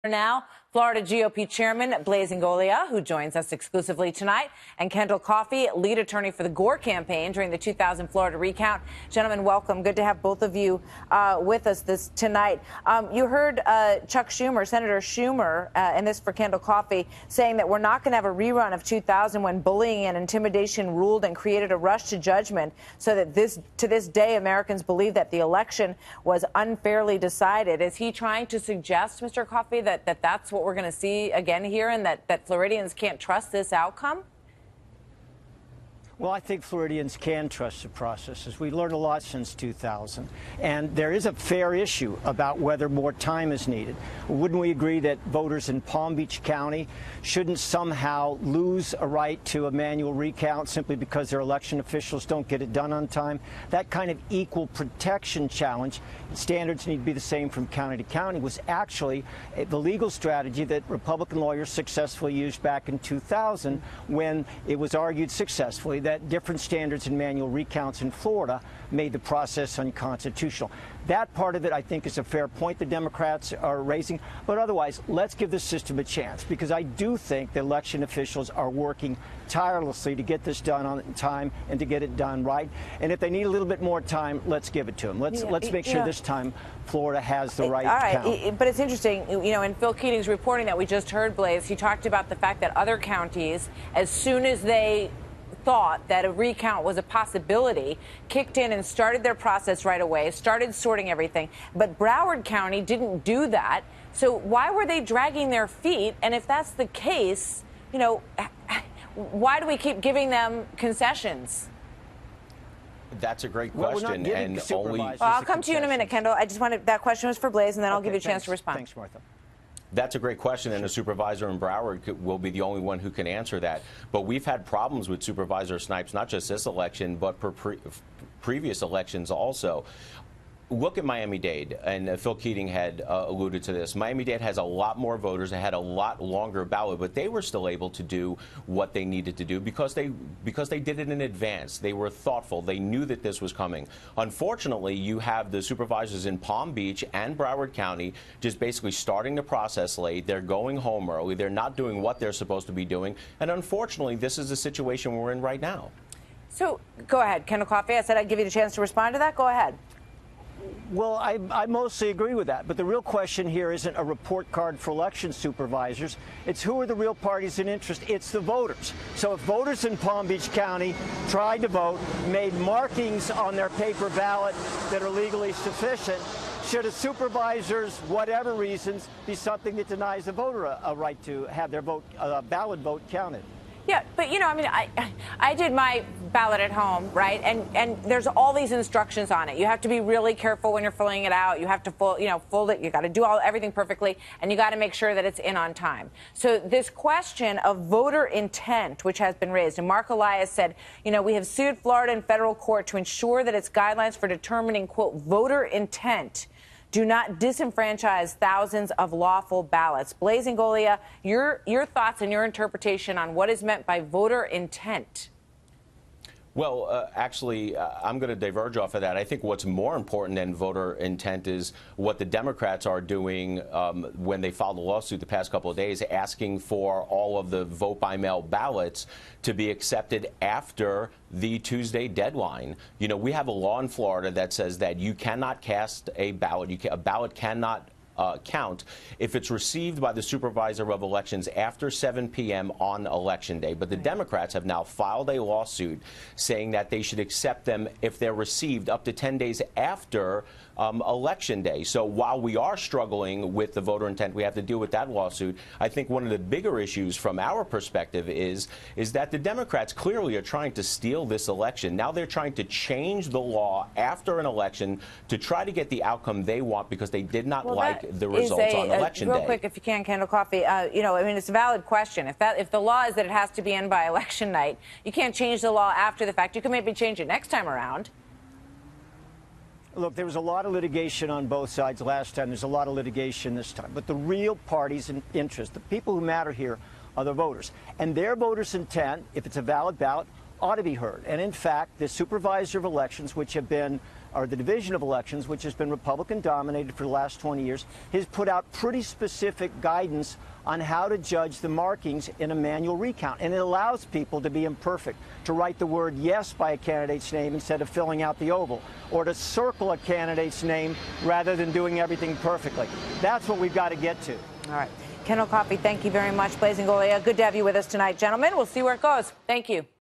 Now, Florida GOP Chairman Blaise Ingoglia, who joins us exclusively tonight, and Kendall Coffey, lead attorney for the Gore campaign during the 2000 Florida recount. Gentlemen, welcome. Good to have both of you with us tonight. You heard Chuck Schumer, Senator Schumer, and this for Kendall Coffey, saying that we're not going to have a rerun of 2000 when bullying and intimidation ruled and created a rush to judgment, so that to this day Americans believe that the election was unfairly decided. Is he trying to suggest, Mr. Coffey, that that's what we're going to see again here, and that Floridians can't trust this outcome? Well, I think Floridians can trust the processes. We learned a lot since 2000, and there is a fair issue about whether more time is needed. Wouldn't we agree that voters in Palm Beach County shouldn't somehow lose a right to a manual recount simply because their election officials don't get it done on time? That kind of equal protection challenge, standards need to be the same from county to county, was actually the legal strategy that Republican lawyers successfully used back in 2000 when it was argued successfully that different standards in manual recounts in Florida made the process unconstitutional. That part of it, I think, is a fair point the Democrats are raising. But otherwise, let's give the system a chance, because I do think the election officials are working tirelessly to get this done on time and to get it done right. And if they need a little bit more time, let's give it to them. Let's make sure this time Florida has the right count. But it's interesting, you know, in Phil Keating's reporting that we just heard, Blaise, he talked about the fact that other counties, as soon as they thought that a recount was a possibility, kicked in and started their process right away, started sorting everything. But Broward County didn't do that. So why were they dragging their feet? And if that's the case, you know, why do we keep giving them concessions? That's a great question. And only. Well, I'll come to you in a minute, Kendall. I just wanted, that question was for Blaise, and then I'll give you a chance to respond. Thanks, Martha. That's a great question, and a supervisor in Broward will be the only one who can answer that. But we've had problems with Supervisor Snipes, not just this election, but previous elections also. Look at Miami-Dade, and Phil Keating had alluded to this. Miami-Dade has a lot more voters. They had a lot longer ballot, but they were still able to do what they needed to do because they did it in advance. They were thoughtful. They knew that this was coming. Unfortunately, you have the supervisors in Palm Beach and Broward County just basically starting the process late. They're going home early. They're not doing what they're supposed to be doing. And unfortunately, this is the situation we're in right now. So go ahead, Kendall Coffey. I said I'd give you the chance to respond to that. Go ahead. Well, I mostly agree with that. But the real question here isn't a report card for election supervisors. It's who are the real parties in interest. It's the voters. So if voters in Palm Beach County tried to vote, made markings on their paper ballot that are legally sufficient, should a supervisor's whatever reasons be something that denies the voter a right to have their vote, ballot vote counted? Yeah, but, you know, I mean, I did my ballot at home, right? And there's all these instructions on it. You have to be really careful when you're filling it out. You have to fold it. You got to do everything perfectly, and you got to make sure that it's in on time. So this question of voter intent, which has been raised, and Mark Elias said, you know, we have sued Florida in federal court to ensure that its guidelines for determining, quote, voter intent do not disenfranchise thousands of lawful ballots. Blaise Ingoglia, your thoughts and your interpretation on what is meant by voter intent. Well, actually, I'm going to diverge off of that. I think what's more important than voter intent is what the Democrats are doing when they filed a lawsuit the past couple of days, asking for all of the vote-by-mail ballots to be accepted after the Tuesday deadline. You know, we have a law in Florida that says that you cannot cast a ballot. A ballot cannot count if it's received by the supervisor of elections after 7 p.m. on Election Day. But the Democrats have now filed a lawsuit saying that they should accept them if they're received up to 10 days after Election Day. So while we are struggling with the voter intent, we have to deal with that lawsuit. I think one of the bigger issues from our perspective is that the Democrats clearly are trying to steal this election. Now they're trying to change the law after an election to try to get the outcome they want because they did not like the results on Election Day. Real quick, if you can, Kendall Coffey, you know, I mean, it's a valid question. If the law is that it has to be in by election night, you can't change the law after the fact. You can maybe change it next time around. Look, there was a lot of litigation on both sides last time. There's a lot of litigation this time. But the real parties in interest, the people who matter here, are the voters. And their voters' intent, if it's a valid ballot, ought to be heard. And in fact, the supervisor of elections, which have been or the Division of Elections, which has been Republican dominated for the last 20 years, has put out pretty specific guidance on how to judge the markings in a manual recount. And it allows people to be imperfect, to write the word yes by a candidate's name instead of filling out the oval, or to circle a candidate's name rather than doing everything perfectly. That's what we've got to get to. All right. Kendall Coffey, thank you very much. Blazing Golia, good to have you with us tonight, gentlemen. We'll see where it goes. Thank you.